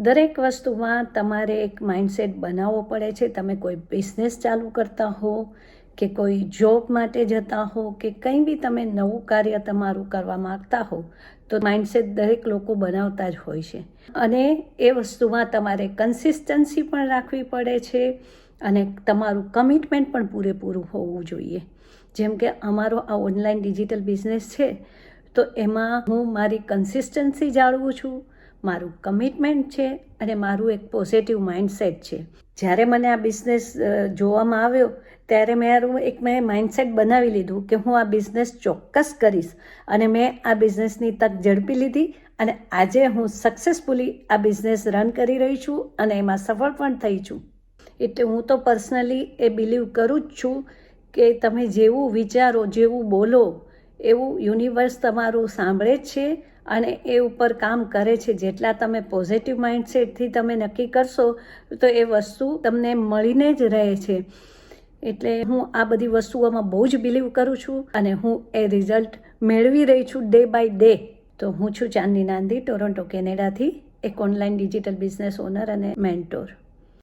દરેક વસ્તુમાં તમારે એક માઇન્ડસેટ બનાવવો પડે છે. તમે કોઈ બિઝનેસ ચાલુ કરતા હો કે કોઈ જોબ માટે જતા હો કે કંઈ બી તમે નવું કાર્ય તમારું કરવા માગતા હો તો માઇન્ડસેટ દરેક લોકો બનાવતા જ હોય છે. અને એ વસ્તુમાં તમારે કન્સિસ્ટન્સી પણ રાખવી પડે છે અને તમારું કમિટમેન્ટ પણ પૂરેપૂરું હોવું જોઈએ. જેમ કે અમારો આ ઓનલાઈન ડિજિટલ બિઝનેસ છે તો એમાં હું મારી કન્સિસ્ટન્સી જાળવું છું, મારું કમિટમેન્ટ છે અને મારું એક પોઝિટિવ માઇન્ડસેટ છે. જ્યારે મને આ બિઝનેસ જોવામાં આવ્યો ત્યારે મેં માઇન્ડસેટ બનાવી લીધું કે હું આ બિઝનેસ ચોક્કસ કરીશ અને મેં આ બિઝનેસની તક ઝડપી લીધી અને આજે હું સક્સેસફુલી આ બિઝનેસ રન કરી રહી છું અને એમાં સફળ પણ થઈ છું. એટલે હું તો પર્સનલી એ બિલીવ કરું જ છું કે તમે જેવું વિચારો, જેવું બોલો એવું યુનિવર્સ તમારું સાંભળે જ છે અને એ ઉપર કામ કરે છે. જેટલા તમે પોઝિટિવ માઇન્ડસેટથી તમે નક્કી કરશો તો એ વસ્તુ તમને મળીને જ રહે છે. એટલે હું આ બધી વસ્તુઓમાં બહુ જ બિલીવ કરું છું અને હું એ રિઝલ્ટ મેળવી રહી છું ડે બાય ડે. તો હું છું ચાંદની નાંદી, ટોરોન્ટો કેનેડાથી, એક ઓનલાઈન ડિજિટલ બિઝનેસ ઓનર અને મેન્ટોર.